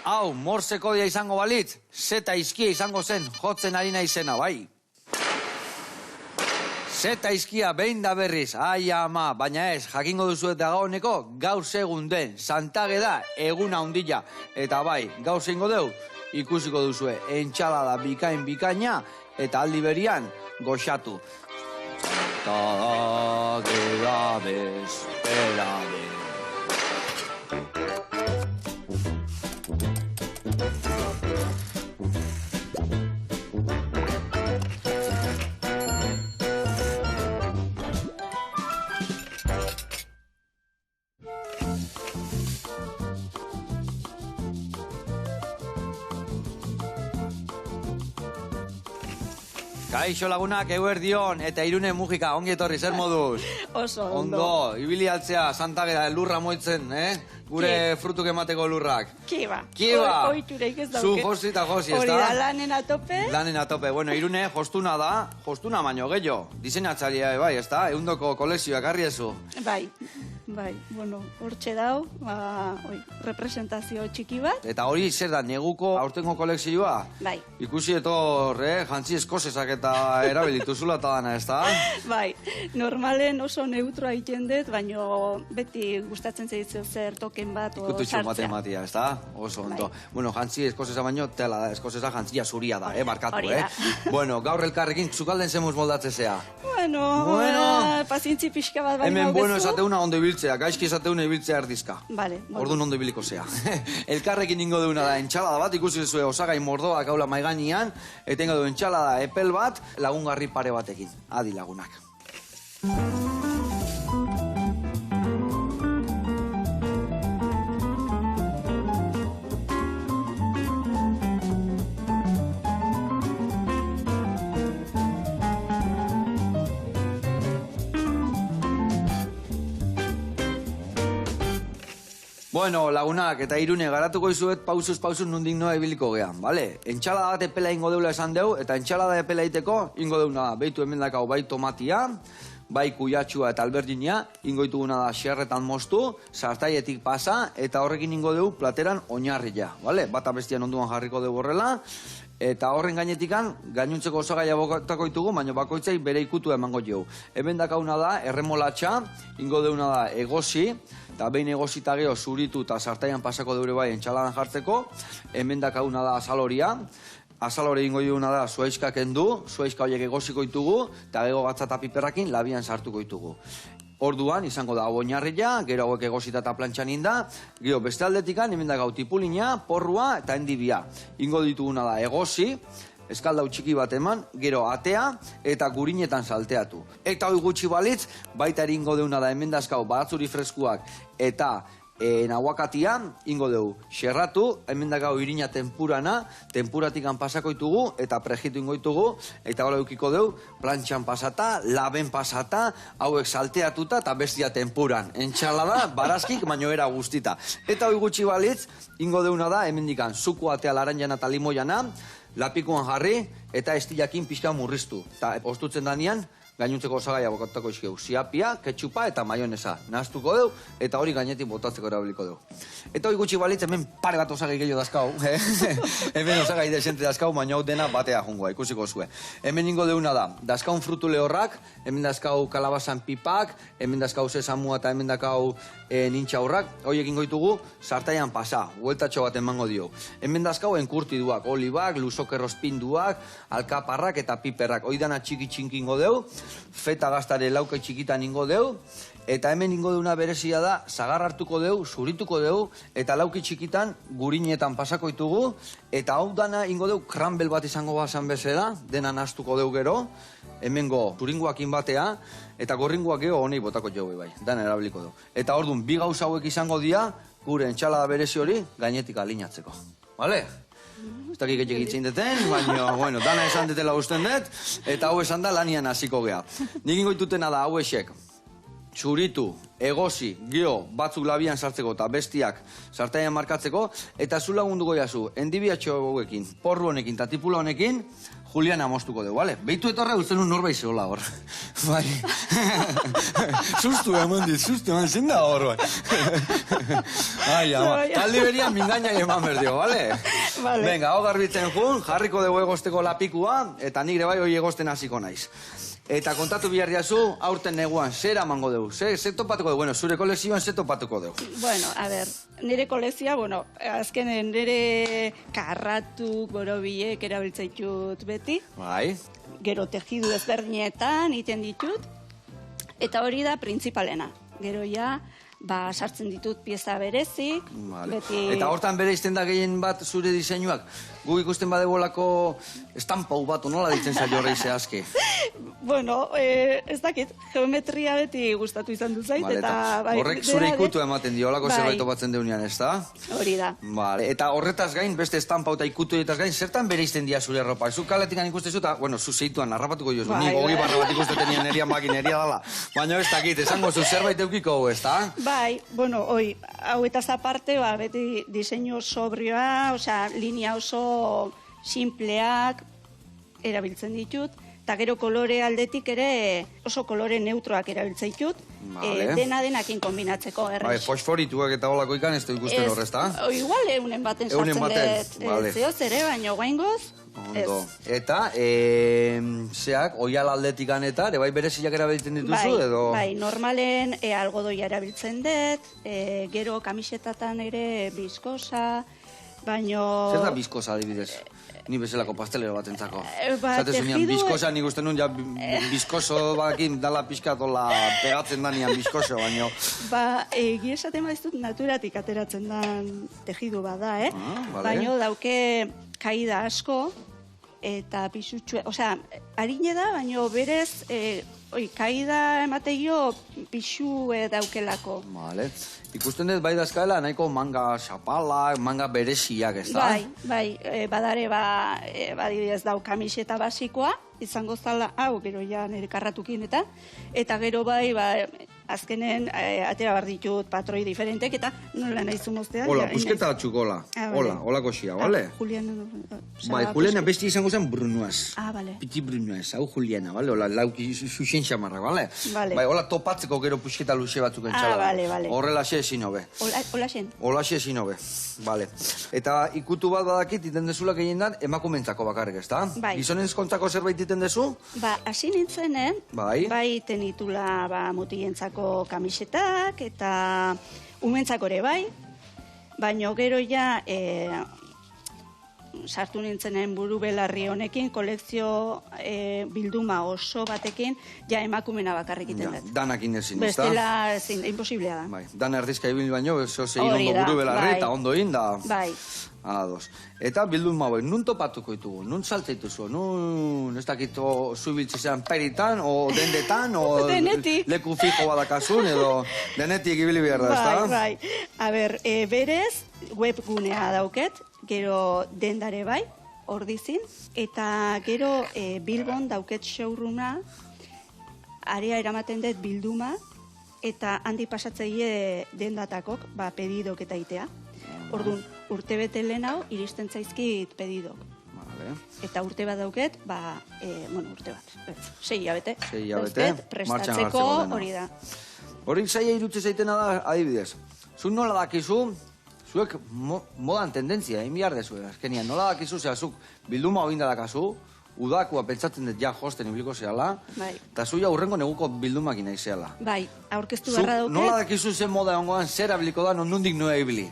Hau, Morse kodia izango balitz, zeta izkia izango zen, jotzen ari naizena, bai. Zeta izkia behin da berriz, ai ama, baina ez, jakingo duzu eta gauneko, gaur segun den, Santage da, eguna hundila. Eta bai, gaur zeingo deu, ikusiko duzue, entxalada bikaina, eta aldi berian, goxatu. Toda queda desesperada. Kaixo lagunak, eguerdion, eta Irune Mujika, ongi etorri, zer moduz? Oso, ondo. Ondo, ibili altzea, Santagera, lurra moitzen, Gure frutuk emateko lurrak. Kiba. Kiba. Oitureik ez dauke. Zu josi eta josi, ez da? Hori da, lanen atope. Lanen atope. Bueno, Irune, jostuna da, jostuna baino gehiago. Diseinatzaria, bai, ez da? Eundoko kolekzioak harri ezu. Bai, bueno, hortxe dau, representazio txiki bat. Eta hori zer da, neguko aurtengo kolekzioa? Bai. Ikusi etor, jantzi eskozesak eta erabilitu zula eta dana, ez da? Bai, normalen oso neutroa egiten dut, baino beti gustatzen zaitzen zer token bat o Ikututxo sartzea. matematia, ez da? Oso ondo. Bueno, jantzi eskozeza baino, tela da, eskozeza jantzia zuria da, markatu, Hori da. Bueno, gaur elkarrekin, zukalden zemuz moldatzezea. Bueno, pazientzi pixka bat baino Hemen, bueno, bezu. esateuna ondo ibiltzea, gaizki esateuna ibiltzea erdizka. Vale. Orduan ondo ibiliko zea. Elkarrekin ingo deuna da, entxalada bat, ikusi zuen osagai mordoak haula maiganian, eta ingo du entxalada epel bat, lagungarri pare batekin. Adi lagunak. Bueno, lagunak, eta Irune, garatuko izuet pausuz nundik noa ibiliko gean, bale? Entxalada bat epela ingo deula esan deu, eta entxalada epela iteko ingo deuna da, beitu emendakau bai tomatia, bai kuyatxua eta alberginia, ingo dituguna da xerretan moztu, sartaietik pasa, eta horrekin ingo deu plateran oinarria, bale? Bata bestian onduan jarriko deu horrela, eta horren gainetikan, gainuntzeko osagaia bokatako ditugu, baina bakoitzai bere ikutu emango jau. Hemen dakauna da, erremolatxa, ingo deuna da egosi, eta behin egosita geho zuritu eta sartaian pasako deure bai entxaladan jartzeko, hemen dakauna da azaloria, azalore ingo duguna da zuaizka kendu, zuaizka horiek egosiko ditugu, eta gego gatza eta piperrakin labian sartuko ditugu. Orduan, izango da oinarria, gero hauek egosita eta plantxan inda, gero beste aldetikan, hemen da gau tipulina, porrua eta endibia. Ingo dituguna da egosi, eskaldau txiki bat eman, gero atea eta gurinetan salteatu. Eta hoi gutxi balitz, baita ere ingo deuna da hemen dazkau badatzuri freskuak eta nahuakatia, ingo deu xerratu, hemen dakau irina tempurana, tempuratikan pasako ditugu eta prejitu ingo ditugu, eta hola eukiko deu, plantxan pasata, laben pasata, hauek salteatuta eta bestia tempuran. Entxalada, barazkik, baino era guztita. Eta hoi gutxi balitz, ingo deuna da, hemen dikan, zuku atea laranjana eta limoiana, lapikuan jarri eta estilakin pixka murriztu. Eta ostutzen danean, gainuntzeko osagaia bokatako izkeu, siapia, ketxupa eta maionesa. Nahaztuko deu, eta hori gainetik botatzeko erabiliko deu. Eta hori gutxi balitz, hemen pare bat osagai gehiago dazkau. Hemen osagai desente dazkau, baina hau dena batea jungoa, ikusiko zue. Hemen ingo deuna da, dazkaun frutu lehorrak, hemen dazkau kalabazan pipak, hemen dazkau sesamua eta hemen dazkau nintxaurrak, horiek ingo ditugu, sartaian pasa, hueltatxo bat emango dio. Hemen dazkau enkurtiduak, olibak, luzokerrozpinduak, alkaparrak eta piperrak, hoi dana txiki txinkingo deu, feta gaztare lauke txikitan ingo deu, eta hemen ingo deuna berezia da, zagar hartuko deu, zurituko deu, eta lauki txikitan gurinetan pasako ditugu, eta hau dana ingo deu kranbel bat izango bazan bezala, dena nahaztuko deu gero, hemengo zuringuakin batea, eta gorringuak geho honei botako jau bai, dana erabiliko deu. Eta orduan, bi gauza hauek izango dira, gure entxalada berezi hori, gainetik alinatzeko. Bale? Ez dakik egin deten, baina, bueno, dana esan detela usten dut, eta hau esan da lanian hasiko gea. Nik ingoitutena da hau esek, txuritu, egosi, gio, batzuk labian sartzeko eta bestiak sartaian markatzeko, eta zu lagunduko jazu, endibiatxo hauekin, porru honekin eta tipula honekin, Juliana moztuko dugu, bale? Beitu etorre usten un norbait zehola hor. Bai. Sustu eman zen da hor, bai. Ai, ama, talde berian mingaina eman berdio, bale? Vale. Venga, hau garbitzen jun, jarriko dugu egosteko lapikua, eta nire bai hoi egosten hasiko naiz. Eta kontatu bihar diazu, aurten neguan, zer amango dugu? Zer topatuko dugu? Bueno, zure kolekzioan zer topatuko dugu? Bueno, a ver, nire kolekzioa, bueno, azkenen nire karratuk, borobilek erabiltzaitut beti. Bai. Gero tejidu ezberdinetan iten ditut. Eta hori da printzipalena. Gero ja, sartzen ditut pieza berezik. Vale. Beti... Eta hortan bere izten da gehien bat zure diseinuak? Gu ikusten badegolako estampau bat, nola ditzen zailo horrei zehazki? Bueno, ez dakit, geometria beti gustatu izan du zait, Vale, eta... Bai, horrek zure ikutu ematen dio, holako bai. zerbait topatzen deunean, ez da? Hori da. Vale. Eta horretaz gain, beste estampau eta ikutu etaz gain, zertan bere izten dia zure ropa? Zu kaletikan ikustezu eta, bueno, zu zeituan harrapatuko jozu, Bai, ni gogi bai. barra bat ikusteten nerian makineria dala. Baina ez dakit, esango zu zerbait eukiko, ez da? Bai, bueno, hau eta aparte, beti diseinu sobrioa, osea, linea oso simpleak erabiltzen ditut, eta gero kolore aldetik ere oso kolore neutroak erabiltzen ditut, Vale. denakin kombinatzeko, Bai, errez. fosforituak eta holako ikan ez du ikusten hor, ez da? Igual eunen baten Eunen sartzen baten, dut, vale. zehoz ere, baina guaingoz, Ondo. Eta, zeak, oial aldetikan eta, ere bai bereziak erabiltzen dituzu, edo? Bai, normalen algodoia erabiltzen dut, gero kamisetatan ere biskosa, baino... Zer da biskosa adibidez? Ni bezalako pastelero bat entzako. tejidu- biskosa nik uste nun, ja, biskoso bakin dala pixkatola pegatzen danian biskoso, baino... Egia esaten baiztut naturatik ateratzen den tejidu bada, Vale. Baino dauke kaida asko, eta pisutxue... Osea, harine da, baino berez, kaida emateio pixu daukelako. Vale. Ikusten dut bai dazkaela nahiko manga xapalak, manga bereziak, ez da? Bai, badare badibidez dau kamiseta basikoa, izango zala, hau, gero ja nire karratukin eta gero bai, azkenen atera bar ditut patroi diferentek, eta nola nahi zumoztea. Hola, pusketa txukola. vale. Hola koxia, bale? Juliana. Bai, Juliana besti izango zen Brunuaz. Bale. Piti Brunuaz, hau Juliana, bale? Hola, lauki zuzen xamarrak, bale? Vale. Bai, hola topatzeko gero pusketa luze batzuk entxala. Bale. Horrela xe ezin hobe. Hola xen. Hola xe ezin hobe, bale. Eta ikutu bat badakit, iten dezula gehien dan, emakumentzako bakarrik, ez da? Bai. Gizonentzkontzako zerbait iten dezu? Hasi nintzenen, Bai. tenitula mutilentzako kamisetak, eta umentzako ere bai, baino gero ja sartu nintzenen buru belarri honekin, kolekzio bilduma oso batekin, ja emakumena bakarrik iten dut. Danakin ezin, ez da? Bestela ezin, imposiblea da. Bai, dana erdizka ibil baino, zo zegin Hori ondo da, buru belarri, bai. eta ondo in, da... Bai. Ados. Eta bilduma bai, nun topatuko ditugu? Nun saltzaituzu? Nun, ez dakito, zubiltzean peritan, o dendetan, o... Denetik. Leku fijo badakasun, edo denetik ibili behar da, ez da? Bai. A ber, berez, webgunea dauket, gero dendare bai, hor dizin, eta gero Bilbon dauket showrooma, area eramaten dut bilduma, eta handi pasatzeie dendatakok, pedidok eta itea. Orduan, urte bete lehen hau, iristen zaizkit pedidok. Vale. Eta urte bat dauket, urte bat, 6 hilabete. 6 hilabete, dauzket, martxan prestatzeko jartzeko dena. hori da. Hori zaila irutze zaitena da, adibidez. Zu nola dakizu, zuek modan tendentzia, egin behar dezu, azkenian. Nola dakizu, zuk bilduma hori dakazu, udakua pentsatzen dut ja josten ibiliko zehala, Bai. eta zu ja urrengo neguko bildumakin nahi zehala. Bai, aurkeztu Zuk beharra dauket. nola dakizu zen moda ongoan, zer abiliko da, nondik noa ibili?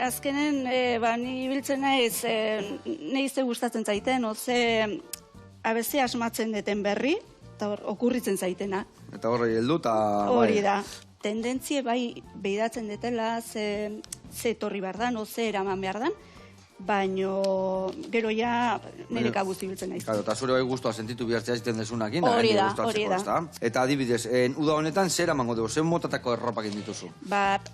Azkenen, ni biltzen naiz, nahi ze gustatzen zaiten, oze, abeze asmatzen deten berri, eta okurritzen zaitena. Eta horri heldu, eta... Hori da. Tendentzie bai behidatzen detela, ze torri behar dan, ze eraman behar dan, baino gero ja nire kabuz ibiltzen naiz. Claro, eta zure bai guztua sentitu bihartzea egiten desunakin, Hori da, gustatzeko, hori da. ezta? Eta adibidez, uda honetan zer emango dugu, zer motatako erropak dituzu?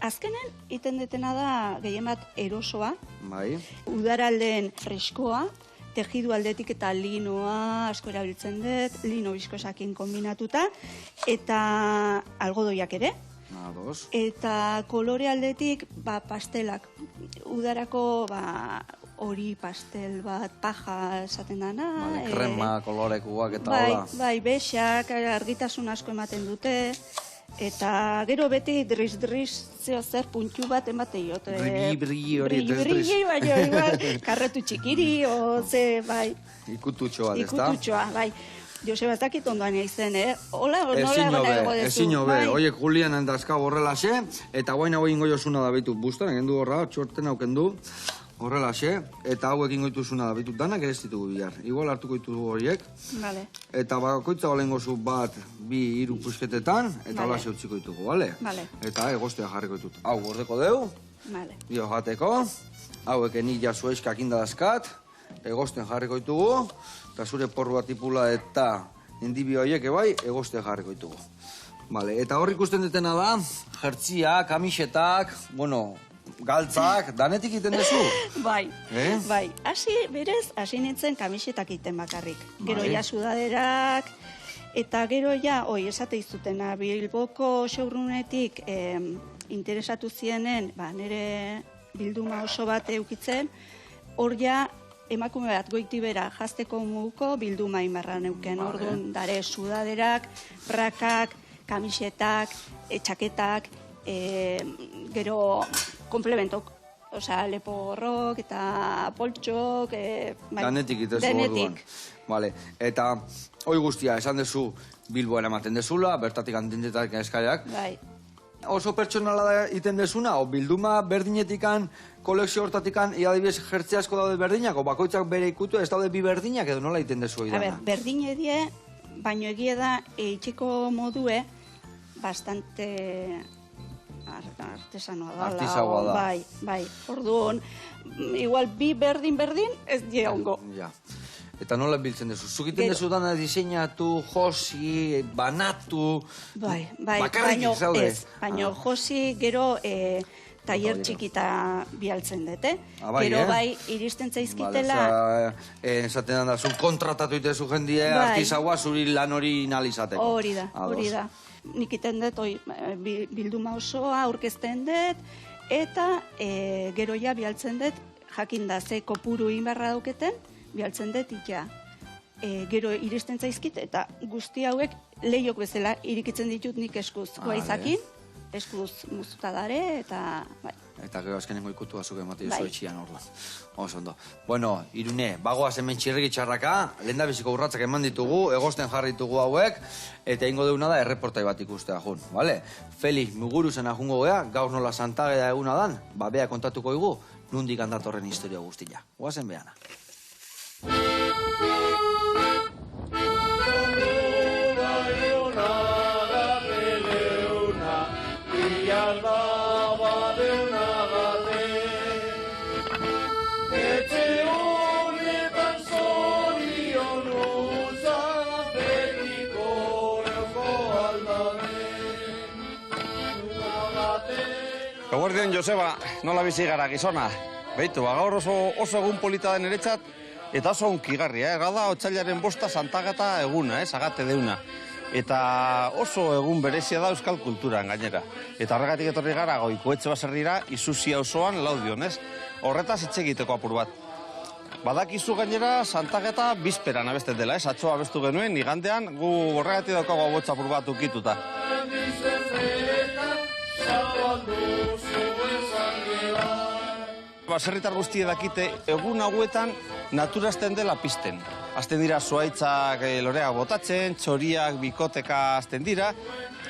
Azkenen, iten detena da gehien bat erosoa, Bai, udaralden freskoa, tejidu aldetik eta linoa asko erabiltzen dut, lino biskosakin kombinatuta, eta algodoiak ere. ados. Eta kolore aldetik, pastelak, udarako, hori pastel bat, paja esaten dana. Krema, kolorekuak eta bai, hola. bai, bexak, argitasun asko ematen dute. Eta gero beti driz-driz zeo zer puntu bat ematen Brigi hori, driz-driz. Brigi, baina igual, karretu txikiri, o ze, bai. Ikututxo bat, ezta? Ikututxoa, bai. Joseba, ez dakit ondoan izen, Hola, Ezin nola hobe, ego dezu. ezin hobe. Bai. Oiek Julian handazka horrelaxe, eta guain hau ingo josuna da behitu. Bustan, egin du horra, txorten aukendu. Horrelaxe, eta hauek ingo dituzuna da behitu. Danak ere ez ditugu bihar. Igual hartuko ditugu horiek. Vale. Eta bakoitza balengo zu bat, bi, hiru pusketetan, eta Vale. holaxe utziko ditugu, bale? Vale. Eta egostea jarriko ditut. Hau gordeko deu, Vale. dio jateko, hauek nik jasu eskak indadazkat, egosten jarriko ditugu, eta zure porrua tipula eta indibi horiek bai, egosten jarriko ditugu. Vale, eta hor ikusten dutena da, jertziak, kamisetak, bueno, galtzak, danetik iten duzu? Bai, Eh? hasi nintzen kamisetak iten bakarrik. Gero Bai. ja sudaderak, eta gero ja, esate izutena, Bilboko showroometik interesatu zienen, nire bilduma oso bat eukitzen, hor ja, emakume bat goitibera jazteko muguko bilduma imarra neuken. Vale. Orduan, dare sudaderak, prakak, kamisetak, txaketak, gero komplementok. Osea, leporrok eta poltxok, Danetik itezu orduan. denetik. Vale, eta hoi guztia, esan dezu Bilboan ematen dezula, bertatik antintetak eskaiak. Bai. Oso pertsonala da iten dezuna, o bilduma berdinetikan, kolekzio hortatikan, iadibidez jertze asko daude berdinak, o bakoitzak bere ikutu, ez daude bi berdinak, edo nola iten dezu A idana? ber, berdin edie, baino egie da, itxeko modue, bastante artesanoa da. Artisaua da. Bai. Orduan, igual bi berdin, ez die ongo. Ja. Eta nola biltzen dezu? Zuk iten Gero- dezu dana diseinatu, josi, banatu... Bai, Bakarrik baino zaude? ez, baino josi gero tailer txikita bialtzen dute. Bai, Gero bai, iristen zaizkitela, Vale, esaten da, zu kontratatu itezu jendie, Bai. artisaua zuri lan hori inalizateko. hori da. Ados. Nik iten dut, bilduma osoa aurkezten dut, eta gero ja bialtzen dut, jakinda ze kopuru inbarra dauketen, bialtzen dut itxa. Gero iristen zaizkit, eta guzti hauek lehiok bezala irikitzen ditut nik eskuz. Guaizakin, eskuz muzuta dare, eta bai. Eta gero azkenengo ikutu azuk emate Bai. jozu etxian orduan. Oso ondo. Bueno, Irune, bagoaz hemen txirriki txarraka, lehendabiziko urratzak eman ditugu, egosten jarri ditugu hauek, eta ingo deuna da erreportai bat ikustea jun, bale? Felix Muguruzen ajungo gea, gaur nola Santageda eguna dan, bea kontatuko igu, nundik handatorren historia guztia. Guazen behana. Eguerdion, Joseba, nola bizi gara gizona? Beitu, gaur oso egun polita den eretzat, eta oso unkigarria, Gada, otsailaren 5 Santagata eguna, sagate deuna. Eta oso egun berezia da euskal kulturan gainera. Eta horregatik etorri gara Goikoetxe baserrira, Isusia osoan Laudion, Horretaz hitz egiteko apur bat. Badakizu gainera Santagata bizperan abesten dela, Atzo abestu genuen, igandean, gu horregatik daukago abotsa apur bat ukituta. Baserritar guztie dakite, egun hauetan naturazten dela pizten. Azten dira zuaitzak loreak botatzen, txoriak bikoteka azten dira,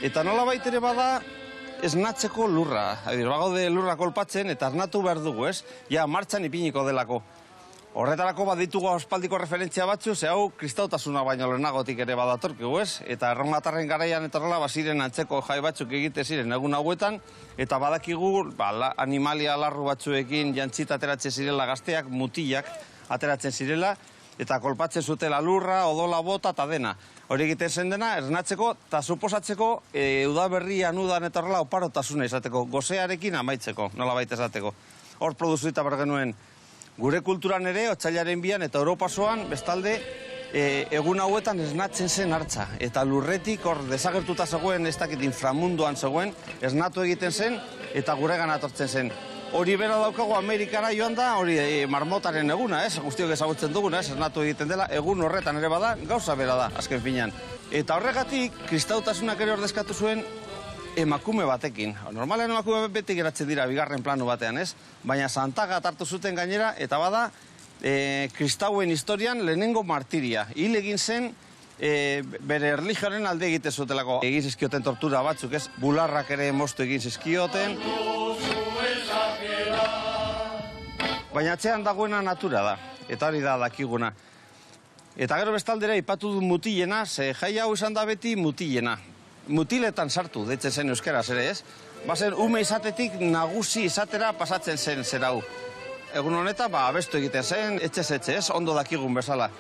eta nolabait ere bada esnatzeko lurra. Bagaude lurra kolpatzen eta esnatu behar dugu, Ja, martxan ipiniko delako. Horretarako baditugu aspaldiko referentzia batzu, ze hau kristautasuna baino lehenagotik ere badatorkigu, Eta erromatarren garaian eta horrela baziren antzeko jai batzuk egite ziren egun hauetan, eta badakigu animalia larru batzuekin jantzita ateratzen zirela gazteak, mutilak ateratzen zirela, eta kolpatzen zutela lurra, odola bota eta dena. Hori egiten zen dena, esnatzeko eta suposatzeko udaberrian udan eta horrela oparotasuna izateko, gozearekin amaitzeko, nolabait esateko. Hor produzita bergenuen. Gure kulturan ere, otsailaren 2 eta Europasoan, bestalde, egun hauetan esnatzen zen hartza. Eta lurretik hor desagertuta zegoen, ez dakit inframunduan zegoen, esnatu egiten zen eta guregan atortzen zen. hori bera daukagu Amerikara joan da, hori marmotaren eguna, ez? Guztiok ezagutzen duguna, ez? Esnatu egiten dela, egun horretan ere bada, gauza bera da, azken finean. Eta horregatik, kristautasunak ere ordezkatu zuen emakume batekin. Normalean emakume beti geratzen dira bigarren plano batean, ez? Baina Santagat hartu zuten gainera, eta bada, kristauen historian lehenengo martiria. Hil egin zen, bere erlijioaren alde egite zutelako. Egin zizkioten tortura batzuk, ez? Bularrak ere moztu egin zizkioten. Baina atzean dagoena natura da, eta hori da dakiguna. Eta gero bestaldera ipatu du mutilena, ze jai hau izan da beti mutilena. Mutiletan sartu, deitzen zen euskeraz ere, ez? Bazen ume izatetik nagusi izatera pasatzen zen zerau. Egun honetan, abestu egiten zen, etxez etxe, ez? Ondo dakigun bezala.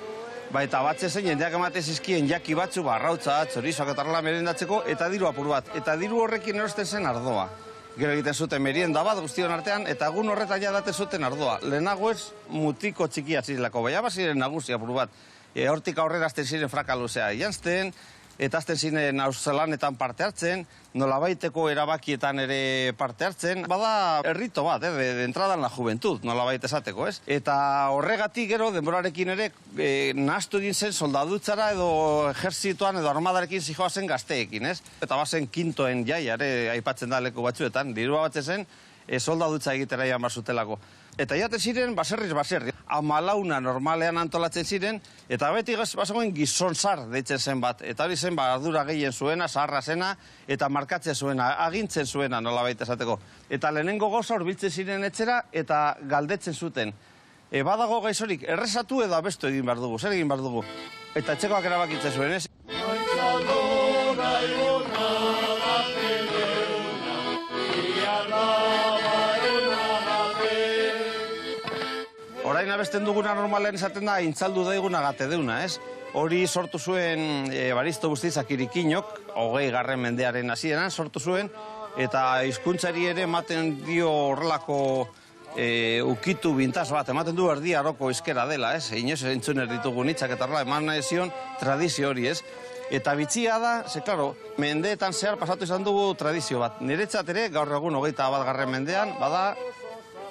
Eta batze zen, jendeak ematen zizkien jaki batzu, arrautza, txorizoak eta arrela merendatzeko, eta diru apur bat. Eta diru horrekin erosten zen ardoa. Gero egiten zuten merienda bat guztion artean, eta egun horretan jadaten zuten ardoa. Lehenago ez mutiko txikia zirelako, baina baziren nagusi apur bat. Hortik aurrera azten ziren frakaluzea janzten, eta azten ziren auzelanetan parte hartzen, nolabaiteko erabakietan ere parte hartzen. Bada errito bat, de entrada en la juventud, nolabait esateko, ez? Eta horregatik gero, denborarekin ere, nahastu egin zen soldadutzara edo ejerzituan edo armadarekin zijoazen gazteekin, ez? Eta bazen kintoen jaia, ere aipatzen da leku batzuetan, dirua batzen zen, soldadutza egitera jan bazutelako. Eta jaten ziren, baserriz baserri. Amalauna normalean antolatzen ziren, eta beti bazegoen gizonzar deitzen zen bat. Eta hori zen, ardura gehien zuena, zaharra zena, eta markatzen zuena, agintzen zuena nolabait esateko. Eta lehenengo gauza hurbiltzen ziren etxera, eta galdetzen zuten. Badago gaizorik, errezatu edo abestu egin behar dugu, zer egin behar dugu. Eta etxekoak erabakitzen zuen, ez? Orain abesten duguna normalen esaten da, intzaldu daiguna gate deuna, ez? Hori sortu zuen Baristo Bustizak Irikinok, 20. mendearen hasieran sortu zuen, eta hizkuntzari ere ematen dio horrelako ukitu bintaz bat, ematen du erdi aroko izkera dela, ez? Inoz entzun erditugu nitzak eta horrela, eman nahi zion tradizio hori, ez? Eta bitxia da, ze, klaro, mendeetan zehar pasatu izan dugu tradizio bat. Niretzat ere, gaur egun 21. mendean, bada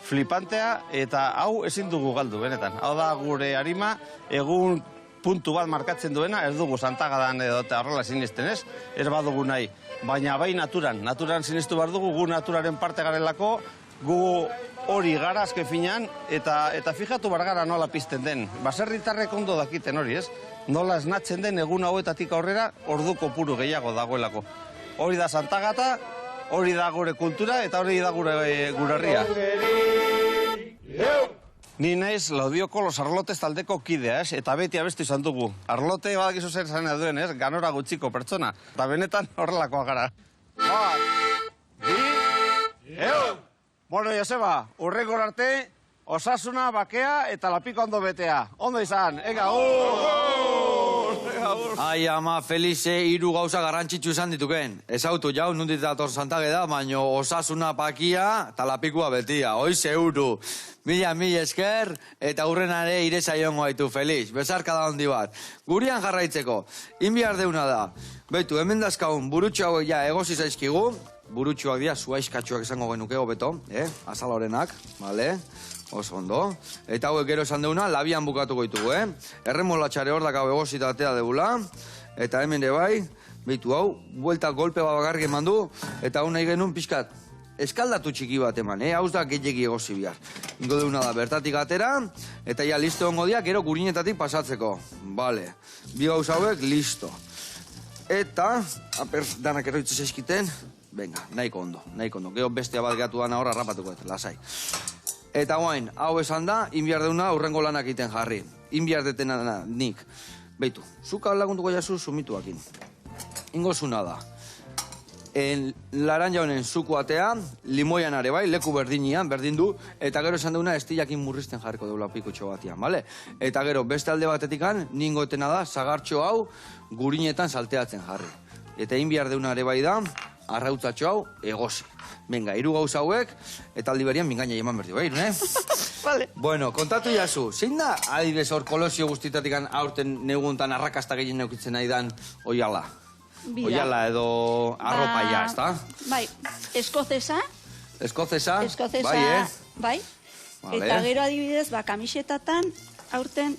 flipantea, eta hau ezin dugu galdu, benetan. Hau da gure harima, egun puntu bat markatzen duena, ez dugu Santagadan edo eta horrela sinisten, ez? Ez badugu nahi. Baina bai naturan sinistu behar dugu, gu naturaren parte garelako, gu hori gara azken finean, eta fijatu bargara nola pizten den. Baserritarrek ondo dakiten hori, ez? Nola esnatzen den egun hauetatik aurrera, ordu kopuru gehiago dagoelako. Hori da Santagata, hori da gure kultura, eta hori da gure herria. Ni naiz Laudioko Los Arlotes taldeko kidea, ez? Eta beti abestu izan dugu. Arlote badakizu zer zan duen, ez? Ganora gutxiko pertsona. Eta benetan horrelakoa gara. Bat, bi, Bueno, Joseba, urrengor arte, osasuna, bakea eta lapiko ondo betea. Ondo izan, ega, Ai, ama, Felize, 3 gauza garrantzitsu izan dituken. Ezautu jau, nundit dator Santage da, baino osasuna pakia eta lapikua betia. Hoi zeuru. Mila esker, eta hurrenare iresa joango gaitu, Feliz. Bezarka da handi bat. Gurian jarraitzeko, inbiar deuna da. Beitu, hemen dazkaun, burutxo hauek ja egosi zaizkigu. Burutxoak dira, zuaizkatxoak izango genukego beto, azalorenak, bale? Oso ondo. Eta hauek gero esan deuna, labian bukatuko ditugu, Erremolatxare hor dakau egozitatea deula. Eta hemen de bai, beitu hau, buelta golpe babagarri eman du, eta hau nahi genuen pixkat, eskaldatu txiki bat eman, hauz da gehiagi egozi bihar. Ingo deuna da, bertatik atera, eta ja listo ongo dia, gero gurinetatik pasatzeko. Bale, bi gauz hauek, listo. Eta, danak erroitzez eskiten, venga, nahiko ondo. Gero bestia bat gehatu dana horra rapatuko, lasai. Eta guain, hau esan da, inbiar deuna urrengo lanak iten jarri. Inbiar detena nik. Beitu, zuka lagunduko jazu sumituakin. Ingo zuna da. Laranja honen zuku atea, limoian are bai, leku berdinian, berdin du, eta gero esan deuna estillakin murrizten jarriko deula pikutxo batian, bale? Eta gero beste alde batetikan, ningo etena da, zagartxo hau gurinetan salteatzen jarri. Eta inbiar deuna are bai da, arrautzatxo hau egosi. Venga, 3 gauza hauek, eta aldi berian mingaina eman berdi, bai, Vale. Bueno, kontatu jazu, zein da adibidez hor kolosio guztitatikan aurten neguntan arrakasta gehien neukitzen nahi dan oiala? Oiala edo arropaia, ez da? Bai, eskozesa. Eskozesa? Eskozesa, Bai, bai. Vale. Eta gero adibidez, kamisetatan, aurten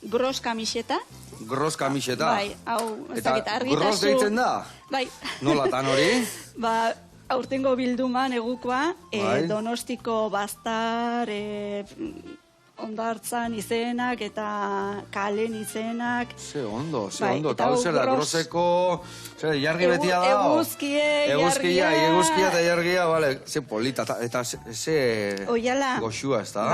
gros kamiseta. Gros kamiseta. Bai, hau, ez Eta dakit, argitasun. gros deitzen da? Bai. Nolatan hori? Aurtengo bilduman egukoa, Bai. Donostiko Bastar, Hondartzan izenak eta Kalen izenak. Ze ondo. Bai, Eta eta hau hau zer da, gros- groseko... Zer, jargi betia da? Eguzkie, jargia. Eguzkia eta jargia, bale. Ze polita, eta ze... Oiala. Goxua, ez da?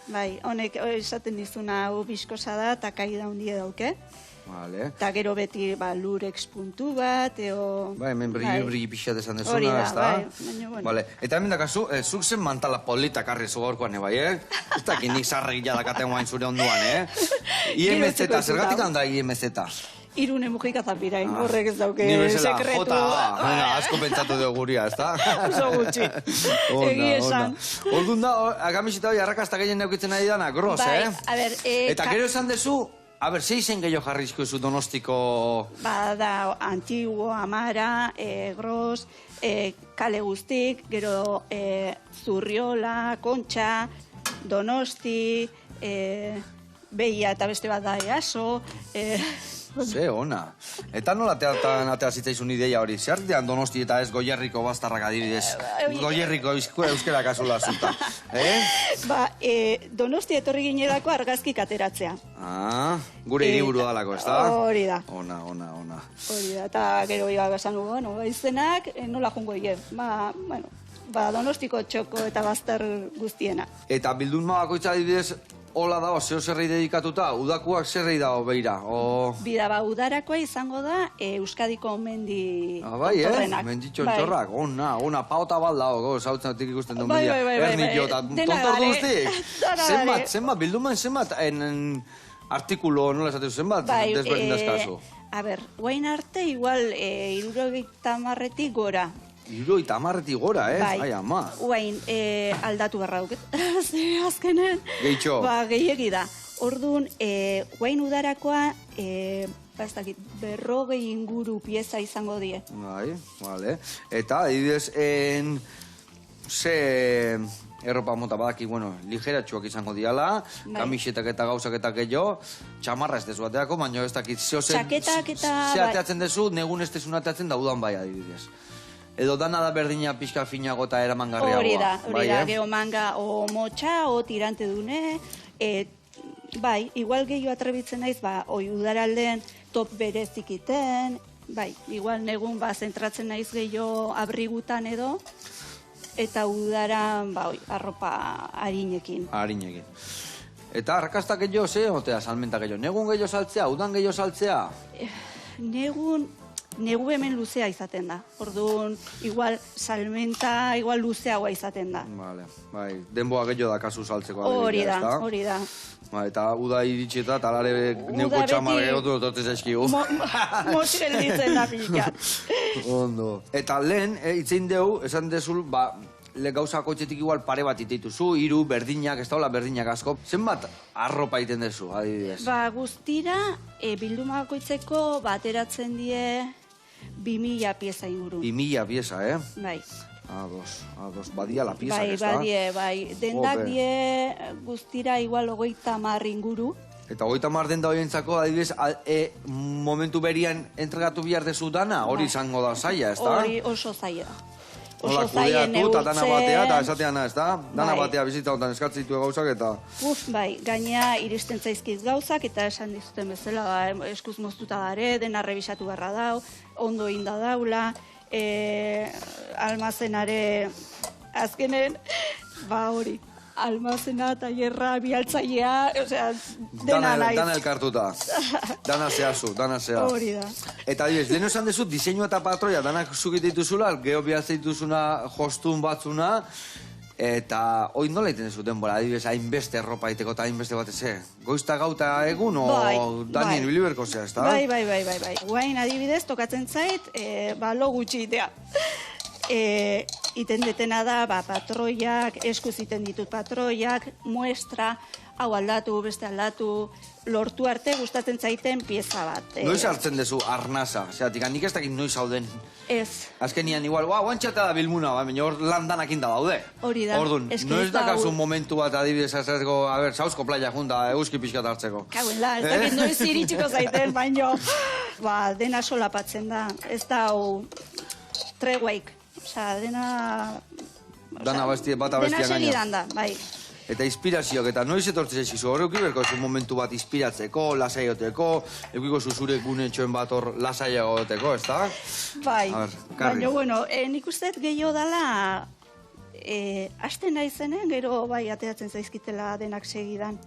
Bai. Honek esaten dizuna hau biskosa da, eta kaida handia dauke. Vale. Eta gero beti lurex puntu bat, eo... Bai, hemen brilli pixat esan Hori dezuna, da, ez da? bai, baina, bueno. Vale. Eta hemen dakazu, zuk zen mantala polita karri zu gaurkoan, bai, Ez dakit nik zarregila dakaten guain zure onduan, IMZ, Gero zergatik txiko handa IMZ? Irune mujika zapirain, horrek ez dauke Ni bezala, sekretu. jota, asko pentsatu dugu guria, ez da? Oso gutxi. Egi esan. Orduan da, agamisita hori arrakasta gehien neukitzen ari dana, gros, Bai, a ber, Eta gero esan dezu, a ber, ze izen gehiago jarrizko zu Donostiko... Bada, Antiguo, Amara, Gros, Kale Guztik, gero Zurriola, Kontxa, Donosti, Beia eta beste bat da Easo, Ze ona. Eta nola atea zitzaizun ideia hori? Zer dean Donosti eta ez Goierriko bastarrak adibidez? Goierriko euskera kasula zuta. Donosti etorri ginerako argazkik ateratzea. Gure hiriburu dalako, ez da? Hori da. Ona. Hori da, eta gero esan dugu, izenak nola jungo hile. Donostiko txoko eta bastar guztiena. Eta bildun bakoitza adibidez, hola dago, zeo zerrei dedikatuta, udakuak zerrei dago beira, Bida, udarakoa izango da Euskadiko mendi bai, tontorrenak. menditxo txorrak, ona, paota bal dago, zautzen ikusten duen Bai, media. bai. Ernillo, eta Dena tontordu dare. guztik. Zenbat, bilduman zenbat, artikulo, nola esatezu, zenbat, desberdin dazkazu. A ber, guain arte, igual, 70 gora. 70 gora, Bai. Ai, ama. Guain, aldatu barra duket. Ze, azkenen. Gehitxo. Gehiegi da. Orduan, guain udarakoa, ez dakit, 40 inguru pieza izango die. Bai, vale. Eta, adibidez, ze erropa mota badaki, ligeratxuak izango diala, kamisetak eta gauzak eta gehiago, txamarra ez dezu ateako, baina ez dakit, Txaketak eta... Ze ateatzen dezu, negun ez dezun ateatzen daudan bai adibidez. Edo dana da berdina pixka finago eta eramangarriagoa. Hori da, geho manga o motxa, o tirante dune, bai, igual gehiago atrebitzen naiz, oi udaraldean top berezikiten, bai, igual negun zentratzen naiz gehiago abrigutan edo, eta udaran, arropa harinekin. Harinekin. Eta arrakasta gehiago, ze otea salmenta gehiago? Negun gehiago saltzea, udan gehiago saltzea? Negu hemen luzea izaten da. Orduan, igual salmenta, igual luzeagoa izaten da. Vale, bai, denboa gehiago da kasu saltzeko. Hori da. Eta uda iritsi eta talare neuko txamar gehiago dut eskigu. Motx gelditzen da pixkat. Ondo. Eta lehen, itzein deu, esan dezul, gauzako etxetik igual pare bat iteituzu, hiru berdinak, ez daula berdinak asko. Zenbat arropa iten dezu, adibidez? Guztira, bildumako bateratzen die 2000 pieza inguru. 2000 pieza, Bai. Ados, badia la pieza, ez da? Bai. Dendak die guztira igual 30 inguru. Eta 30 denda horientzako, adibidez, momentu berian entregatu bihar dezu dana, hori izango da zaila, ez da? Hori oso zaila. Nola kudeatu eta dana batea, eta esateana, ez da? Dana batea bizitza honetan eskatzen ditu gauzak, eta... Bai, gaina iristen zaizkiz gauzak, eta esan dizuten bezala, eskuz moztuta dare, dena rebisatu beharra dau, ondo inda daula, almazenare, azkenen, hori, almazena, tailerra, bialtzailea, osea, dena naiz. Dana elkartuta, dana zehazu. Hori da. Eta adibidez, lehenu esan dezu, diseinua eta patroia, danak zukit dituzula, geho bialtza dituzuna, jostun batzuna, eta hoi nola iten dezu denbora, adibidez, hainbeste erropa iteko eta hainbeste bat eze? Goizta gauta egun, o danien biliberko zea, ez da? Bai. Guain adibidez, tokatzen zait, lo gutxi itea. iten detena da, patroiak, eskuz iten ditut patroiak, muestra, hau aldatu, beste aldatu, lortu arte gustatzen zaiten pieza bat. Noiz hartzen dezu arnasa? Zeratik, nik ez dakit noiz hauden. Ez. Azkenian igual, guantxata da bilmuna, baina hor landanakin da daude. Hori da. Ordun, noiz dakazu momentu bat adibidez azertzeko, Sauzko playa junta, euski pixkat hartzeko. Kauela, ez dakit noiz iritsiko zaiten, baino, dena solapatzen da. Ez da, treguaik. Osa, dena... Dana bata bestia Dena segidan da, bai. Eta inspirazioak, eta noiz etortzen zaizu, horrek iberko zu momentu bat inspiratzeko, lasaioteko, eukiko zuzure gunetxoen bat hor lasaiagoteko, ez da? Bai, baina, bueno, nik usteet gehiago dala, hasten naizenen, gero bai, ateatzen zaizkitela denak segidan.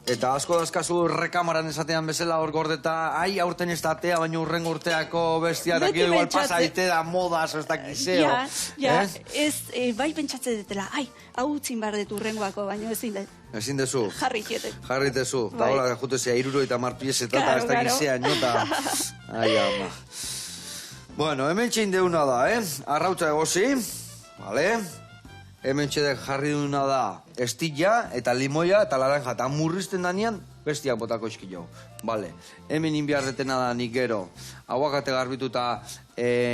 Eta asko dazkazu rekamaran esatean bezala hor gordeta, aurten ez da atea, baina urren urteako bestia, eta gero igual pasaite da modaz, ez da kiseo. Ja, bai pentsatze detela, hau utzin behar dut urrengoako, baina ezin dut. Ezin dezu. Jarritetek. Jarritezu. Eta hola, jutezea, 60 piezeta, eta ez da kisea, nota. Ai, ama. Bueno, hemen txein deuna da, arrautza egozi, vale? Hemen txedek jarri duna da estilla eta limoia eta laranja, eta murrizten danean bestiak botako eskilo. Vale. Hemen inbiarretena da nik gero aguakate garbitu eta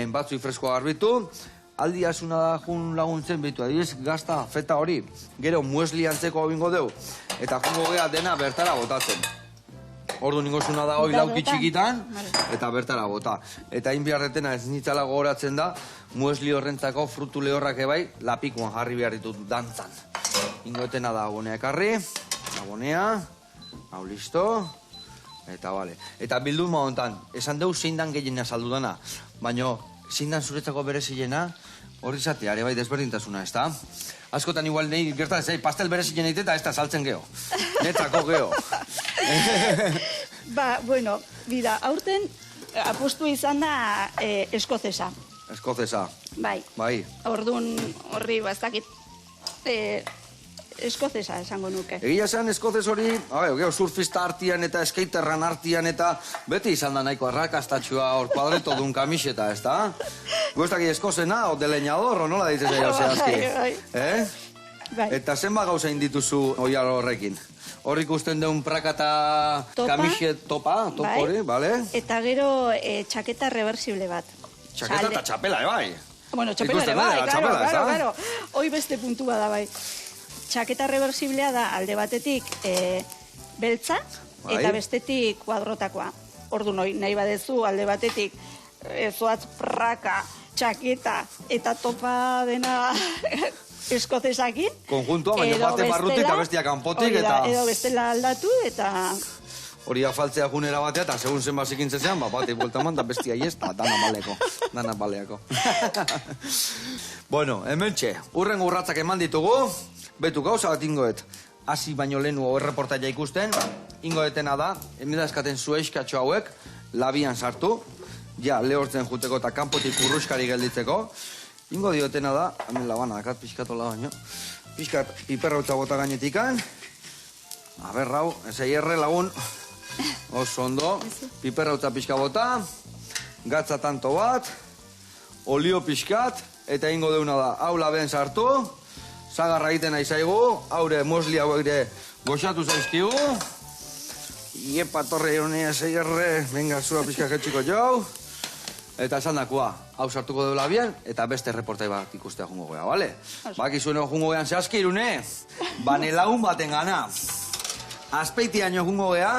batzui freskoa garbitu. Aldi asuna da jun laguntzen behitu, adibidez gazta feta hori. Gero muesli antzeko bingo deu, eta jungo gea dena bertara botatzen. Ordu ningozuna da hoi lauki txikitan, eta bertara bota. Eta inbiarretena ez nitzala gogoratzen da, muesli horrentzako frutu lehorrak ebai, lapikuan jarri behar ditut dantzan. Ingotena da abonea ekarri, abonea, hau listo, eta bale. Eta bilduma hontan, esan deu zein dan gehiena saldu dana, baina zein dan zuretzako berezilena, hori zatea, ere bai desberdintasuna, ez da? Askotan igual nahi gertatzen, pastel berezilen egite eta ez da saltzen geho. Netzako geho. Bueno, bida, aurten apostu izan da eskozesa. Eskozesa. Bai. Bai. Orduan horri bastakit eskozesa esango nuke. Egia zen eskozes hori, geho surfista artian eta skaterran artian eta beti izan da nahiko arrakastatxua hor kuadreto dun kamiseta, ez da? Guztaki eskozena, o de leñador, o nola ditzen zaila zehazki? Bai. Eta zenba gauza indituzu oiar horrekin? Hor ikusten deun prakata kamiset topa hori, bale? Eta gero txaketa reversible bat. Txaketa eta txapela, bai? Bueno, txapela ere bai, claro. Hoi beste puntua da, bai. Txaketa reversiblea da alde batetik beltza eta bestetik kuadrotakoa. Ordu nahi badezu alde batetik zoatz praka, txaketa eta topa dena eskozesakin. Konjuntua, baina bate barrutik eta bestia kanpotik eta... Edo bestela aldatu eta... Hori afaltzea junera batea eta segun zen bazikintzen zean, bate buelta man da bestia iez, eta dana baleako. Bueno, hemen txe, urren urratzak eman ditugu, betu gauza bat ingoet, hasi baino lehenu erreportaia ikusten, ingoetena da, emedazkaten zueixkatxo hauek, labian sartu, ja, lehortzen juteko eta kanpotik urruskari gelditzeko, ingo diotena da, hemen labana dakat pixkatola baino, pixkat piperrautza bota gainetikan, aberrau, ezei erre lagun, oso ondo, piperrautza pixka bota, gatza tanto bat, olio pixkat, eta ingo deuna da, hau laben sartu, zagarra egiten nahi zaigu, haure mosli hauek de goxatu zaizkigu, iepa torre honea ezei erre, venga, zua pixka jetxiko jau, eta esan dakoa, hau sartuko deula bien, eta beste reportai bat ikustea jungo gea, bale? Baki zuen jungo gean zehazki irune, banelagun baten gana. Azpeitian jungo gea,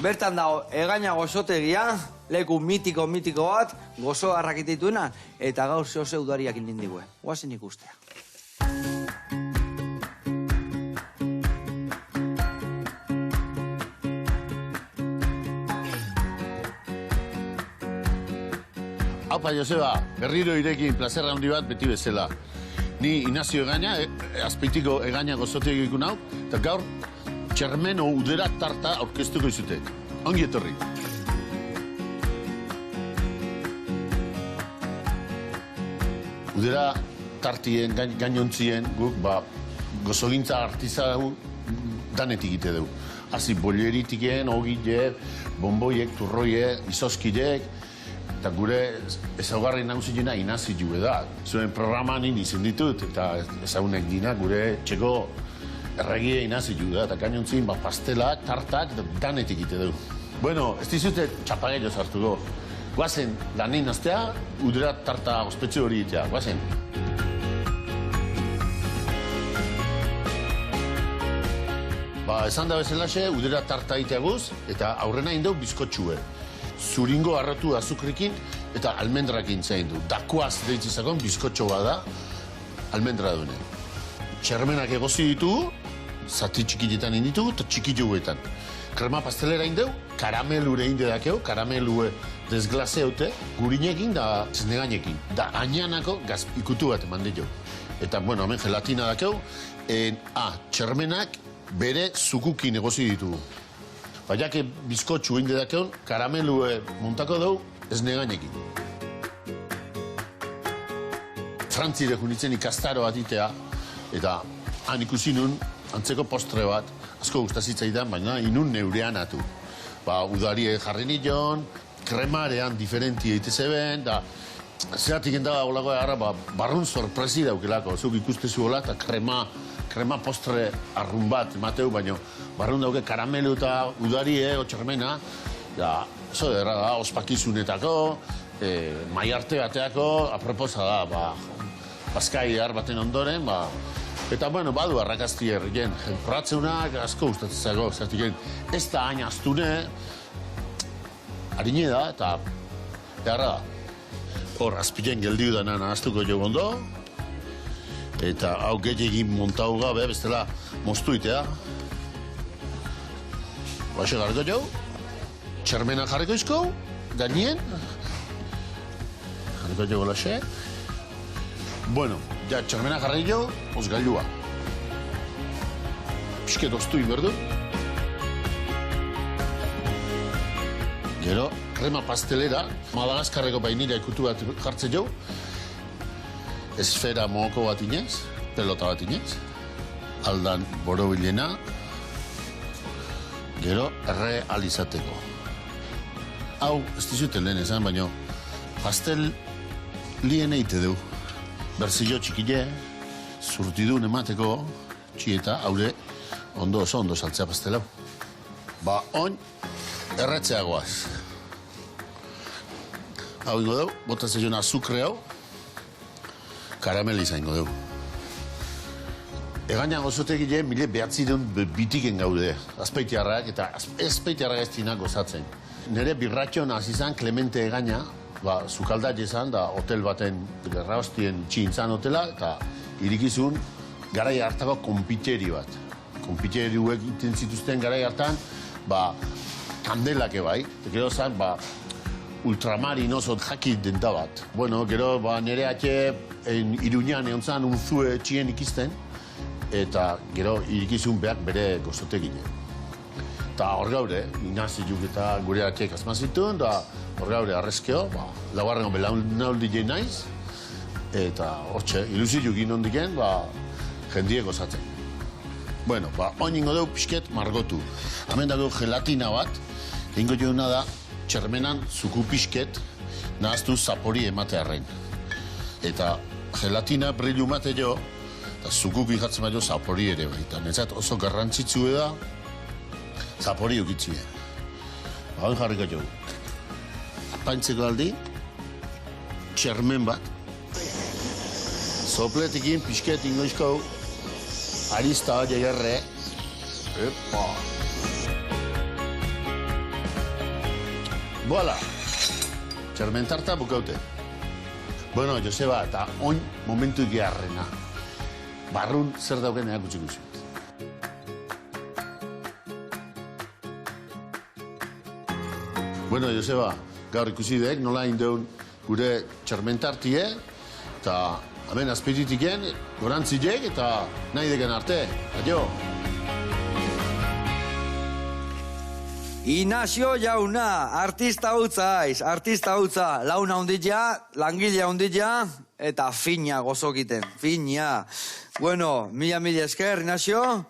bertan dago egaina gozotegia, leku mitiko bat, gozo harrakitituena, eta gaur zehose udariak indindigue. Guazen ikustea. Aupa, Joseba, berriro irekin plazerra handi bat beti bezala. Ni Inazio Egaña, Azpeitiko Egaña gozotegia ikun hau, eta gaur txermeno udera tarta aurkeztuko izute. Ongi etorri. Udera tartien, gainontzien, guk, gozogintza artizau danetik ite dugu. Hazi bolleritiken, ogile, bomboiek, turroiek, izoskidek, Eta gure ezaugarri nagusiena Inaziu da. Zuen programan izan ditut, eta ezagunek dina gure txeko erregia Inaziu da. Eta gainontzin, pastelak, tartak, danetik ite du. Bueno, ez dizute txapagello zartuko. Guazen, lanein aztea, udera tarta ospetxe hori itea. Guazen. Esan da bezalaxe, udera tarta iteaguz, eta aurrena indau bizkotxue. Zuringo arratu azukrekin eta almendrakin zain du. Dakoaz deitzizakon bizkotxo bada, almendra dune. Txermenak egozi ditugu, zati txikitetan inditugu eta txikituetan. Krema pastelera indeu, karamelure inde dakeu, karamelue desglaseute, gurinekin da txesneganekin. Da añanako gaz ikutu bat eman ditu. Eta, bueno, hemen gelatina dakeu, txermenak bere zukukin egozi ditugu. Baiake bizkotxu inde dakeun, karamelue montako dugu ez neganekin. Frantzire junitzen ikastaro bat itea, eta han ikusi nun antzeko postre bat, asko gustazitzaidan, baina inun neurean atu. Udari jarri nion, kremarean diferentia itezeben, da zeratik enda olako egarra, barrun sorpresi daukelako, zuk ikustezu hola, eta krema postre arrun bat emateu, baina barrun dauke karamelu eta udari, otxermena, da, zo derra da, ospakizunetako, maiarte bateako, aproposa da, Paskai baten ondoren, eta, bueno, badu arrakazti erriken, jenkorratzeunak asko gustatzezako, zertiken, ez da hain astune, harine da, eta beharra da. Hor, azpilen geldiu dena nahaztuko jo gondo, eta hau gehiagin montau gabe, bestela moztuitea. Baxe garriko jo, txermena jarriko izko, gainien, jarriko jo golaxe. Bueno, ja txermena jarri jo, osgailua. Pisket oztu inberdu. Gero, krema pastelera, Madagaskarreko bainira ikutu bat jartzen jo, esfera mohoko bat inez, pelota bat inez, aldan borobilena, gero erre alizateko. Hau, ez dizuten lehen esan, baina pastel lien eite du. Berzillo txikile, zurtidun emateko, txieta, haure, oso ondo saltzea pastelau. Oin, erretzeagoaz. Hau ingo dugu, botatzen joan azukre hau, karamel izango dugu. Egaina gozotek gile, mile behatzireun bitiken gaude, azpeitiarrak, eta azpeitiarrak ez dinak gozatzen. Nere birratxon azizan Clemente egaina, zukaldat ezan, da hotel baten gerraostien txintzan hotela, eta irikizun garai hartako konpiteri bat. Konpiteri huek iten zituzten garai hartan, kandelake bai, eta gero zan, ultramarin oso jakit denta bat. Bueno, gero nire atxe Iruñan egon zan unzue txien ikizten, eta gero irikizun behak bere gozotegine. Eta hor gaure, Inaziuk eta gure atxeak azmazituen, da hor gaure arrezkeo, laugarrengo belaunaldi jen naiz, eta hortxe, ilusiuk inondiken, jendiek gozatzen. Bueno, oin ingo dugu pixket margotu. Hemen dago gelatina bat, ingo jouna da, txermenan zuku pixket, nahaztu zapori ematearen. Eta gelatina brillu mate jo, eta zukuk ihatzen baino zapori ere baita. Netzat oso garrantzitzu da, zapori ukitzue. Hau jarriko jo. Apaintzeko aldi, txermen bat. Sopletikin pixket ingoizko, arista hori egerre. Epa! Boala! Txermen tarta bukaute. Bueno, Joseba, eta oin momentu geharrena. Barrun zer dauken erakutxik usiut. Bueno, Joseba, gaur ikusi dek, nola indeun gure txermentartie, eta hemen azpiritiken, gorantzilek eta nahi deken arte. Adio! Inazio jauna, artista hutza, launa hunditia, langilea hunditia, eta fina gozokiten, fina. Bueno, mila esker, Inazio,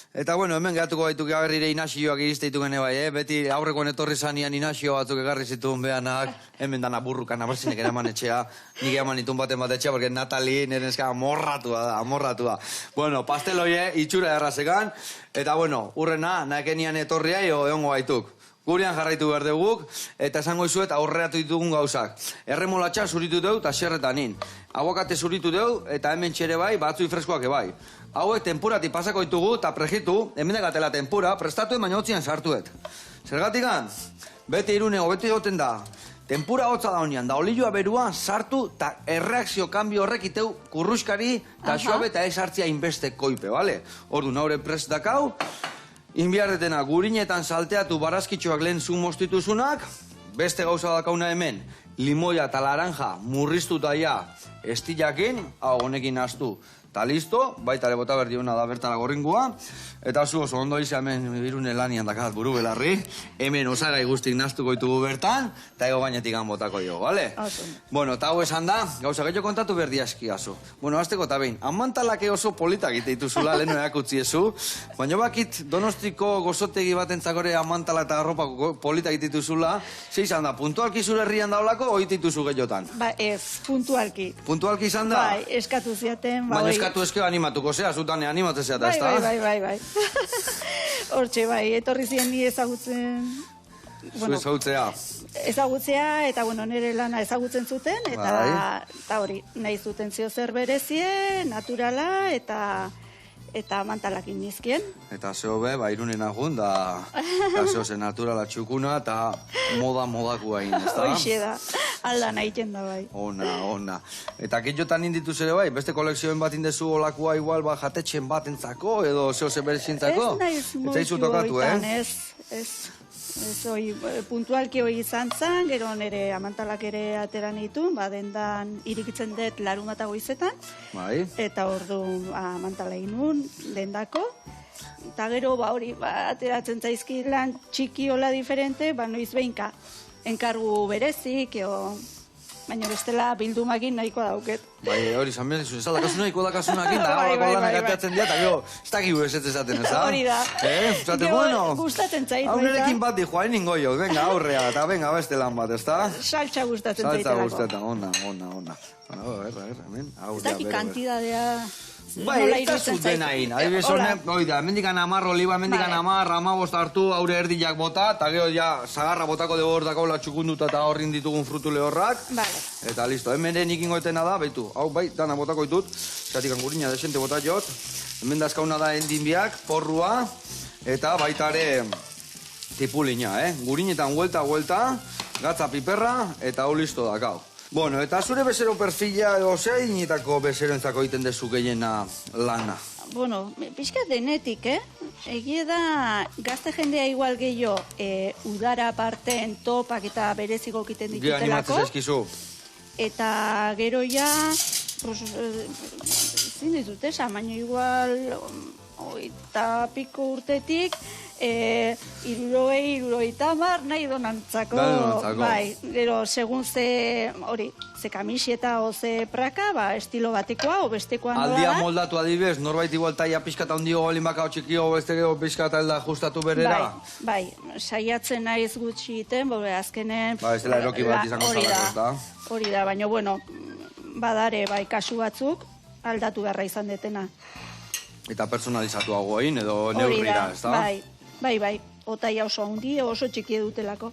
Eta, bueno, hemen gehatuko baituk agarrire Inaxioak iristeitu gene bai, beti aurrekoan etorri zanian Inaxio batzuk egarri zituen behanak, hemen dana burrukan, abertzinek eraman etxea, nik eraman itun baten bat etxea, porque Natali nerenezka amorratua. Bueno, pasteloie, itxura errazekan, eta, bueno, urrena, nakenian etorria, egongo baituk. Gurean jarraitu behar duguk, eta esango izuet aurreatu ditugun gauzak. Erremolatxa zuritu deu, eta xerretanin. Aguakate zuritu deu, eta hemen txere bai, batzui freskoak ebai. Hauek tempurati pasako ditugu, eta prejitu, hemen gatela tempura, prestatuen baina hotzian sartuet. Zergatikan, beti Irune, beti goten da, tempura hotza da honian, da olioa berua sartu, eta erreakzio kanbio horrek iteu kurruskari, eta suabe eta ez hartzia inbeste koipe, bale? Ordu, naure prest dakau, inbiarretena gurinetan salteatu barazkitxoak lehen zu mostituzunak, beste gauza dakauna hemen, limoia eta laranja murriztuta ja estillakin, hau honekin hastu, eta listo, baita ere bota berdiona da bertara gorringua, eta oso ondo izan hemen Irune lanian dakat buru belarri, hemen osagai guztik naztuko ditugu bertan, eta ego gainetik botako jo, bale? Bueno, eta hau esan da, gauza gehiago kontatu berdi askiazu. Bueno, azteko eta behin, amantalake oso politak iteituzula, lehenu erakutzi ezu, baina bakit Donostiko gozotegi batentzakore amantala eta arropa politak iteituzula, ze izan da, puntualki zure herrian daulako, hoi iteituzu gehiotan? Ba, ez, puntualki. Puntualki izan da? Bai, eskatu ziaten, baina eskatu eskeo animatuko zea, zutane animatu zea, bai, ezta? Bai. Hortxe, bai, etorri ziren ni ezagutzen... Zu ezagutzea. Ezagutzea, eta, bueno, nire lana ezagutzen zuten, eta hori, nahi zuten zio zer berezie, naturala, eta mantalakin nizkien. Eta zeo be, Irunen agun, da zeo ze naturala txukuna, eta modakua hain, ez da? Hoixe da, alda nahiten da bai. Ona. Eta ketxotan indituz ere bai, beste kolekzioen bat indezu olakua igual, jatetxen bat entzako, edo zeo ze berezintzako? Ez naiz moitu hoitan, ez hoi, puntualki hoi izan zan, gero nire amantalak ere ateran ditu, dendan irikitzen dut larumata goizetan, eta ordu amantala inun, dendako, eta gero hori ateratzen zaizki lan txiki hola diferente, noiz behinka, enkargu berezik, baina bestela bildumakin nahiko dauket. Bai, hori, zanbien, ez dakasunakin, da gaurako lanak ateatzen dira, eta gero, ez dakigu ez esaten, ez da? Hori da. Bueno, gustatzen zait, baita. Haurekin bat dijo, hain ningo jo, venga, aurrea, eta venga, beste lan bat, ez da? Saltza gustatzen zaitelako. Saltza gustatzen, ona. Hemen, ez daki kantidadea... Bai, ez da zuten hain. Adibidez honen, oida, mendikan amar oliba, mendikan amar, 15 hartu, haure erdiak bota, eta gero ja, zagarra botako dugu hor dakola txukunduta eta horrin ditugun frutu lehorrak. Eta listo, hemen nik ingoetena da, baitu, hau bai, dana botako ditut, zatik angurina desente bota jot, hemen dazkauna da endinbiak, porrua, eta baitare tipulina, gurinetan huelta, gatza piperra, eta hau listo dakau. Bueno, eta zure bezero perfila edo zeinitako bezeroentzako egiten dezu gehiena lana? Bueno, pixka denetik, Egie da, gazte jendea igual gehiago udara parten topak eta bereziko egiten ditutelako. Animatzen zaizkizu. Eta gero ja, zin ditut esan, baina igual, eta piko urtetik, 60 nahi donantzako. Bai, gero, segun ze, hori, ze kamiseta o ze praka, estilo batekoa o bestekoa nola da. Aldia moldatu adibez, norbait igual taia pixkata ondio golin bakao txikio, beste gero pixkata elda justatu berera. Bai, saiatzen naiz gutxi iten, azkenen... Ba, ez dela eroki bat izango zalako, ez da? Hori da, baina, bueno, badare, kasu batzuk, aldatu beharra izan detena. Eta personalizatuago egin, edo neurrira, ez da? Bai, otaia oso handi, oso txiki dutelako.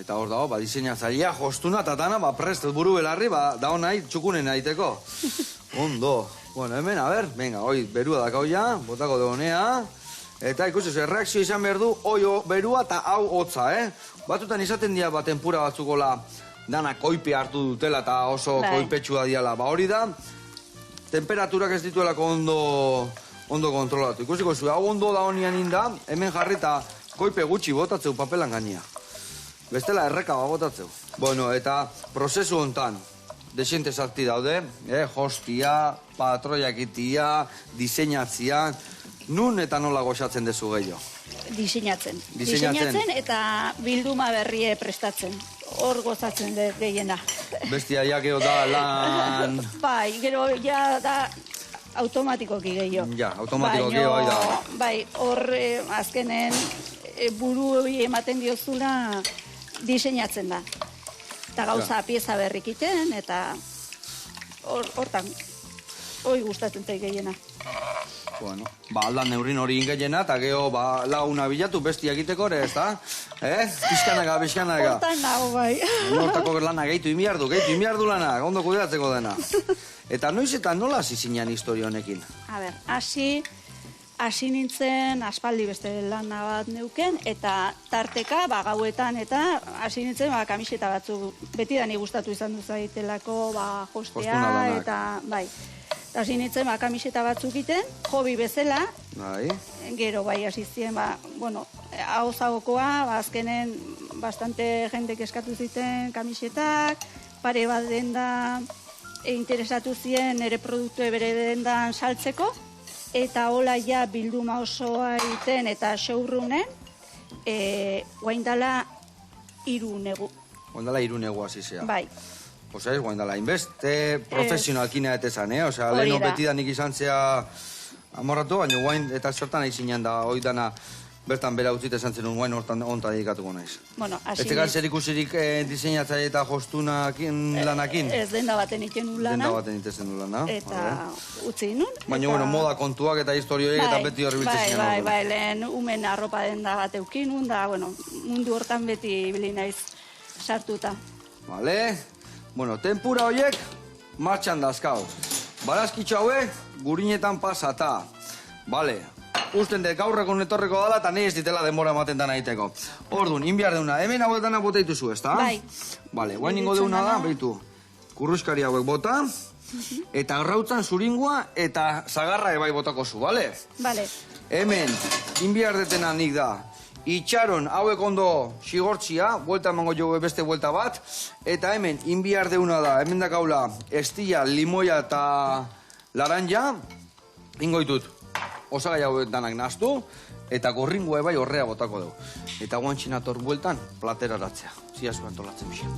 Eta hor dago, diseinatzailea, jostuna, eta dana, prest, buru belarri, da honai, txukunen aiteko. Ondo. Bueno, hemen, a ber, venga, hoi, berua dakau ja, botako de honea, eta ikusi, reakzio izan behar du, oio, berua eta hau hotza, Batutan izaten dira, tempura batzukola, dana koipe hartu dutela, eta oso koipetsua diala, hori da, temperaturak ez dituelako ondo kontrolatu. Ikusiko zu, hau ondo da honian inda, hemen jarri eta koipe gutxi botatzeu papelan gaina. Bestela erreka botatzeu. Bueno, eta prozesu hontan, desente zati daude, hostia, patroiakitia, diseinatzia, nun eta nola goxatzen dezu gehiago? Diseinatzen eta bilduma berrie prestatzen. Hor gozatzen gehiena. Bestia ja gero da lan... Bai, gero ja da automatikoki gehiago. Ja, automatikoki bai da. Bai, hor azkenen buru ematen diozula diseinatzen da. Eta gauza pieza berrikiten, eta hortan, hoi gustatzen zait gehiena. Bueno, aldan neurin hori ingaiena, eta geho laguna bilatu besti egiteko ere, ez da? Pizkanaka. Hortan nago, bai. Hortako lana gehitu inbiardu lana, ondo kudeatzeko dena. Eta noiz eta nola hasi zinen historia honekin? A ber, hasi nintzen aspaldi beste lana bat neuken, eta tarteka, gauetan, eta hasi nintzen kamiseta batzuk, beti dani gustatu izan duzaitelako, jostea, eta bai. Hasi nintzen kamiseta batzuk iten, hobi bezala, Bai. Gero hasi ziren, hau-zagokoa, azkenen bastante jendek eskatu ziten kamisetak, pare bat denda interesatu ziren ere produktu bere dendan saltzeko, eta hola ja bilduma osoa egiten eta showroomen, guaindala 3 negu. Guaindala 3 negu hasi zea. Bai. Osa ez, guaindala, inbeste profesionalkina etezan, Osea, leheno betidanik izan zea amorratu, baina guain eta zertan aizinean da, hoi dana bertan bera utzite esan zenun, guain hortan onta dedikatuko naiz. Bueno, hasi... Ez tegan zer ikusirik diseinatzaile eta jostunakin lanakin? Ez denda baten iten nun lana. Denda baten iten zen lana. Eta utzi nun. Baina, moda kontuak eta historioek eta beti horri biltzen ziren. Bai, lehen umen arropa denda bat eukin nun, da, mundu hortan beti ibili naiz sartuta. Vale. Bueno, tempura horiek martxan dazkau. Barazkitxo hauek gurinetan pasata. Vale. Usten dut gaurreko netorreko dala eta nahi ez ditela denbora ematen dana egiteko. Orduan, inbiar deuna. Hemen hau dana bota dituzu, ez da? Bai. Vale, guain ingo deuna da, behitu. Kurruskari hauek bota. Eta arrautzan zuringua eta zagarra ebai botako zu, bale? Bale. Hemen, inbiar detena nik da. Itxaron hauek ondo xigortzia, buelta emango jo beste buelta bat, eta hemen inbiar deuna da, hemen dakaula estilla, limoia eta laranja, ingoitut osagai hauek danak naztu, eta gorringua ebai horrea botako dugu. Eta guantxinator bueltan, platera aratzea. Zia zuen tolatzen bixen.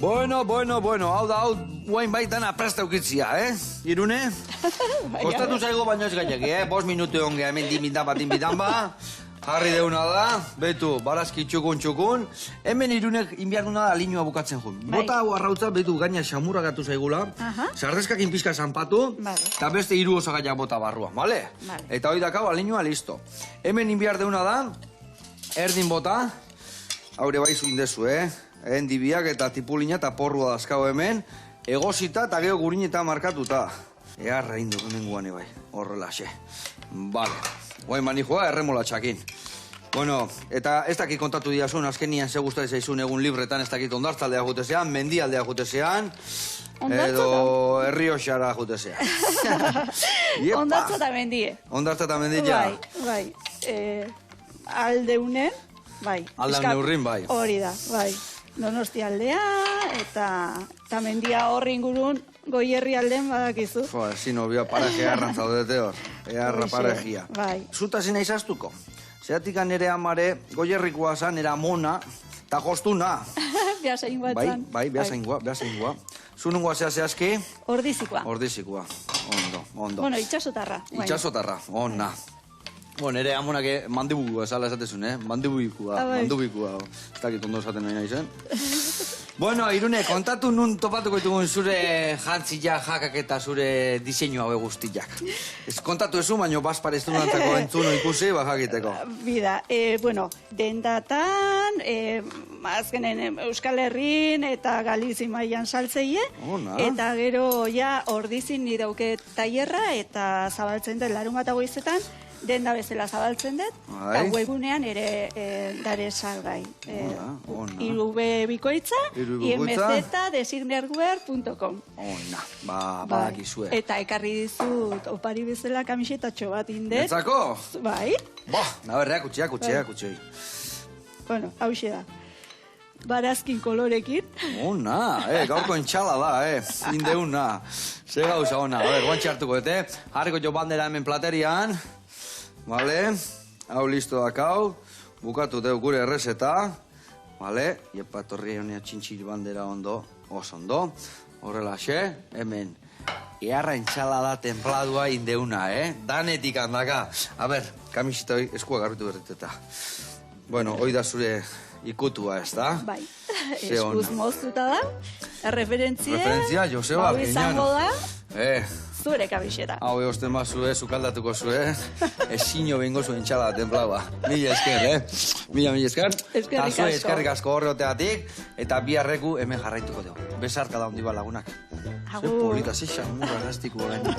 Bueno, hau da, guain baitana presta eukitzia, Irune? Kostatu zaigo baino ez gaineki, 5 minutu egon geha, hemen dinbidan ba. Jarri deuna da, betu, barazki txukun. Hemen Irunek inbiarduna da linua bukatzen jun. Bota hau arrautza, betu, gaina xamurra gatu zaigula. Sardezkakin pizka zanpatu, eta beste 3 osagaiak bota barruan, bale? Eta hori dakau, alinua listo. Hemen inbiardeuna da, erdin bota, haure bai zuindezu, Endibiak eta tipulina eta porrua dazkau hemen, egosita eta geho gurineta markatuta. Earra indu hemen guane bai, horrela xe. Bale, guain mani joa erremola txakin. Bueno, eta ez dakit kontatu diazun, azkenian ze guztai zaizun egun libretan, ez dakit ondartzaldea jutezean, mendialdea jutezean, edo herrioxara jutezean. Ondartza eta mendie. Ondartza eta mendie, ja. Bai, aldeunen, bai. Aldeun neurrin, bai. Hori da, bai. Donosti aldea, eta mendia horri ingurun goierri alden badakizu. Zino, pareje arrantzaudete hor. Earra parejia. Bai. Zuta zina izaztuko. Zeratik nere amare goierrikoa zan, nera mona, eta jostuna. Beasain bat zan. Bai, beasaingoa. Zunungoa zea zehazki? Ordizikoa. Ordizikoa. Ondo. Bueno, itxasotarra. Itxasotarra, ona. Bueno, ere amonak mandibukua esala esatezun, Mandibukua. Ez dakit ondo esaten nahi nahi zen. Bueno, Irune, kontatu nun topatuko ditugun zure jantzia, jakak eta zure diseinu haue guztiak. Ez kontatu ezu, baino bazpare estudantzako entzuno ikusi, jakiteko. Bida, dendatan, azkenen Euskal Herrin eta Galizi mailan saltzeie, eta gero ja ordizin ni dauke tailerra eta zabaltzen dut larunbat goizetan, denda bezala zabaltzen dut, eta webunean ere dare salgai. Irube bikoitza, imz.designerwear.com. Ona, badakizue. Eta ekarri dizut opari bezala kamisetatxo bat indet. Netzako? Bai. Naberrea, kutxea. Bueno, hauxe da. Barazkin kolorekin. Ona, gaurko entxala da, indeuna. Ze gauza ona, guantxe hartuko, harriko jo bandera hemen platerian. Vale, hau listo dakau, bukatu deu gure errezeta, Vale, iepa torri honea txintxil bandera ondo, oso ondo. Horrelaxe, hemen, earra entxalada templadua indeuna, Danetik handaka. A ber, kamisita hoi eskua garbitu berreteta. Bueno, hoi da zure ikutua, ez da? Bai, Ze ona. eskuz moztuta da, referentzia. Referentzia, Joseba, Hau izango da, zure kabixera. Hau egosten bazue, zukaldatuko zue, ezino behingo zuen txala templaua. Mila esker, Mila esker. Eskerrik Ta zue asko. eskerrik asko horreoteatik, eta biharreku hemen jarraituko dugu. Besarka da hondi ba lagunak. Ze Agur. polita, ze xamurra gaztiku gaina.